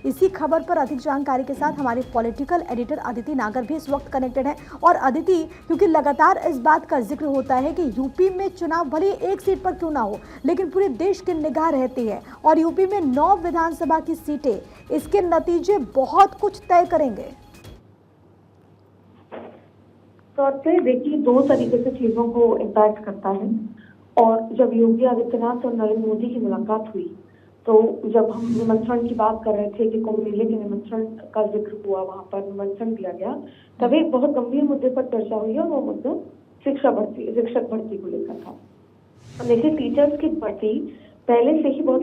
इसी खबर पर अधिक जानकारी के साथ हमारे पॉलिटिकल एडिटर अदिति नागर भी इस वक्त कनेक्टेड है। और अदिति, क्योंकि लगातार इस बात का जिक्र होता है कि यूपी में चुनाव भले एक सीट पर क्यों ना हो, लेकिन पूरे देश की निगाह रहती है और यूपी में 9 विधानसभा की सीटें, इसके नतीजे बहुत कुछ तय करेंगे। तौर पे देखिए, 2 तरीके से चीजों को इम्पैक्ट करता है। और जब योगी आदित्यनाथ और नरेंद्र मोदी की मुलाकात हुई, तो जब हम निमंत्रण की बात कर रहे थे कि कुंभ मेले के निमंत्रण का जिक्र हुआ, वहां पर निमंत्रण दिया गया, तभी एक बहुत गंभीर मुद्दे पर चर्चा हुई और वो मुद्दा शिक्षक भर्ती को लेकर था। देखिए, टीचर्स की भर्ती पहले से ही बहुत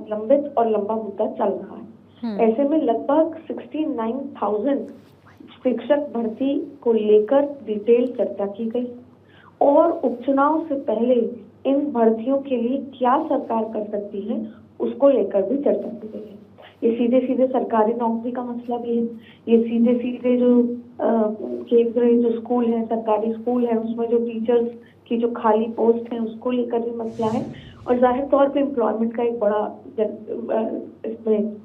लंबित और लंबा मुद्दा चल रहा है। ऐसे में लगभग 69,000 शिक्षक भर्ती को लेकर डिटेल चर्चा की गई और उपचुनाव से पहले इन भर्तियों के लिए क्या सरकार कर सकती है, उसको लेकर भी चर्चा की गई है। ये सीधे सीधे सरकारी नौकरी का मसला भी है, ये सीधे सीधे जो केंद्रीय जो स्कूल है, सरकारी स्कूल है, उसमें जो टीचर्स की जो खाली पोस्ट है उसको लेकर भी मसला है। और जाहिर तौर पे एम्प्लॉयमेंट का एक बड़ा इसमें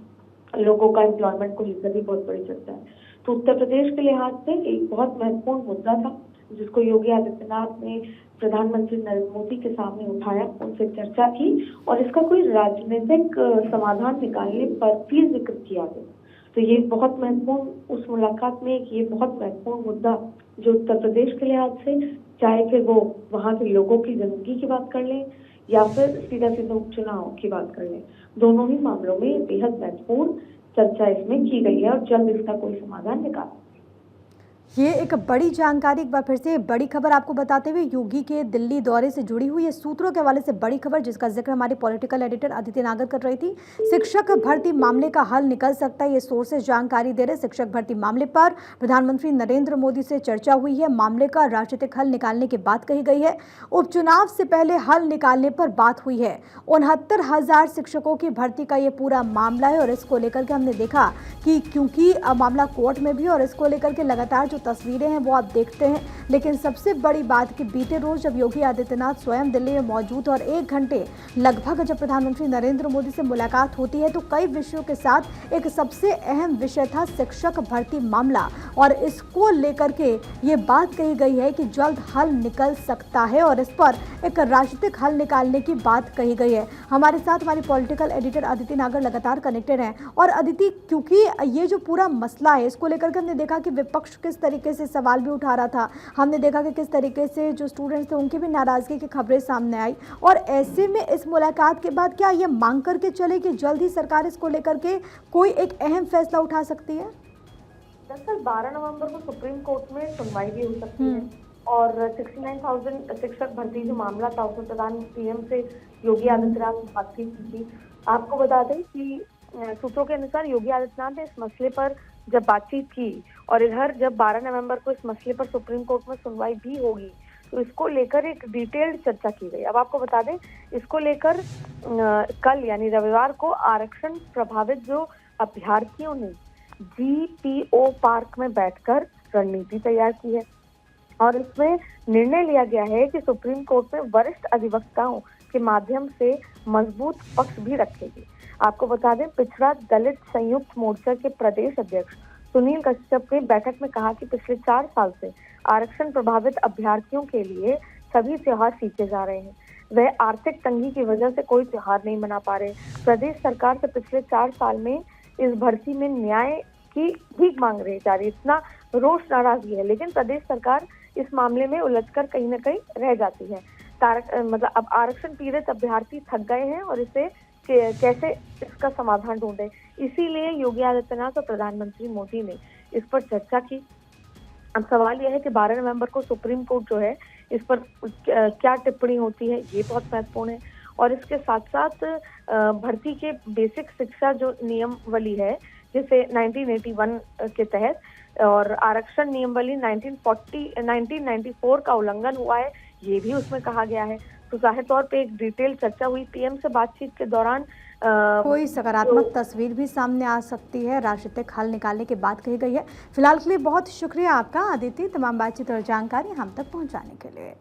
लोगों का एम्प्लॉयमेंट को लेकर भी बहुत बड़ी चर्चा है। तो उत्तर प्रदेश के लिहाज से एक बहुत महत्वपूर्ण मुद्दा था जिसको योगी आदित्यनाथ ने प्रधानमंत्री नरेंद्र मोदी के सामने उठाया, उनसे चर्चा की और इसका कोई राजनीतिक समाधान निकालने पर भी जिक्र किया गया। तो ये बहुत महत्वपूर्ण, उस मुलाकात में ये बहुत महत्वपूर्ण मुद्दा जो उत्तर प्रदेश के लिहाज से, चाहे फिर वो वहाँ के लोगों की जिंदगी की बात कर लें या फिर सीधा सीधा उपचुनाव की बात कर लें, दोनों ही मामलों में बेहद महत्वपूर्ण चर्चा इसमें की गई है और जल्द इसका कोई समाधान निकाला। ये एक बड़ी जानकारी, एक बार फिर से बड़ी खबर आपको बताते हुए योगी के दिल्ली दौरे से जुड़ी हुई है सूत्रों के हवाले से बड़ी खबर, जिसका जिक्र हमारी पॉलिटिकल एडिटर अदिति नागर कर रही थी। शिक्षक भर्ती मामले का हल निकल सकता है, ये सोर्सेज जानकारी दे रहे। शिक्षक भर्ती मामले पर प्रधानमंत्री नरेंद्र मोदी से चर्चा हुई है, मामले का राजनीतिक हल निकालने की बात कही गई है। उपचुनाव से पहले हल निकालने पर बात हुई है। 69,000 शिक्षकों की भर्ती का ये पूरा मामला है और इसको लेकर के हमने देखा कि क्योंकि मामला कोर्ट में भी और इसको लेकर के लगातार तस्वीरें हैं वो आप देखते हैं। लेकिन सबसे बड़ी बात कि बीते रोज जब योगी आदित्यनाथ स्वयं दिल्ली में मौजूद और 1 घंटे लगभग जब प्रधानमंत्री नरेंद्र मोदी से मुलाकात होती है तो कई विषयों के साथ एक सबसे अहम विषय था शिक्षक भर्ती मामला और इसको लेकर के ये बात कही गई है कि जल्द हल निकल सकता है और इस पर एक राजनीतिक हल निकालने की बात कही गई है। हमारे साथ हमारी पॉलिटिकल एडिटर अदिति नागर लगातार कनेक्टेड हैं। और अदिति, क्योंकि ये जो पूरा मसला है इसको लेकर के हमने देखा कि विपक्ष किस तरीके से सवाल भी उठा रहा था, हमने देखा कि किस तरीके से जो स्टूडेंट्स थे उनकी भी नाराजगी की खबरें सामने आई और ऐसे में इस मुलाकात के बाद क्या ये मांग करके चले कि जल्द ही सरकार इसको लेकर के कोई एक अहम फैसला उठा सकती है? दरअसल 12 नवंबर को सुप्रीम कोर्ट में सुनवाई भी हो सकती है और 69,000 शिक्षक भर्ती जो मामला था उसमें प्रधान पीएम से योगी आदित्यनाथ ने बातचीत की थी। आपको बता दें कि सूत्रों के अनुसार योगी आदित्यनाथ ने इस मसले पर जब बातचीत की और इधर जब 12 नवंबर को इस मसले पर सुप्रीम कोर्ट में सुनवाई भी होगी तो इसको लेकर एक डिटेल्ड चर्चा की गई। अब आपको बता दें, इसको लेकर कल यानी रविवार को आरक्षण प्रभावित जो अभ्यर्थियों ने GPO पार्क में बैठकर रणनीति तैयार की है और इसमें निर्णय लिया गया है कि सुप्रीम कोर्ट में वरिष्ठ अधिवक्ताओं के माध्यम से मजबूत पक्ष भी रखेगी। आपको बता दें, पिछड़ा दलित संयुक्त मोर्चा के प्रदेश अध्यक्ष सुनील कश्यप ने बैठक में कहा कि पिछले 4 साल से आरक्षण प्रभावित अभ्यर्थियों के लिए सभी त्योहार खींचे जा रहे हैं। वह आर्थिक तंगी की वजह से कोई त्योहार नहीं मना पा रहे। प्रदेश सरकार से पिछले 4 साल में इस भर्ती में न्याय की भीख मांग रही जा रही, इतना रोष नाराजगी है, लेकिन प्रदेश सरकार इस मामले में उलझकर कहीं न कहीं रह जाती है। मतलब अब आरक्षण पीड़ित अभ्यर्थी थक गए हैं और इसे कैसे इसका समाधान ढूंढे, इसीलिए योगी आदित्यनाथ और प्रधानमंत्री मोदी ने इस पर चर्चा की। अब सवाल यह है कि 12 नवंबर को सुप्रीम कोर्ट जो है इस पर क्या टिप्पणी होती है, ये बहुत महत्वपूर्ण है। और इसके साथ साथ भर्ती के बेसिक शिक्षा जो नियमावली है जिसे 1981 के तहत और आरक्षण नियमावली 1994 का उल्लंघन हुआ है, ये भी उसमें कहा गया है। तो जाहिर तौर पे एक डिटेल चर्चा हुई पीएम से बातचीत के दौरान। कोई सकारात्मक तस्वीर भी सामने आ सकती है, राजनीतिक हल निकालने की बात कही गई है। फिलहाल के लिए बहुत शुक्रिया आपका अदिति, तमाम बातचीत और जानकारी हम तक पहुंचाने के लिए।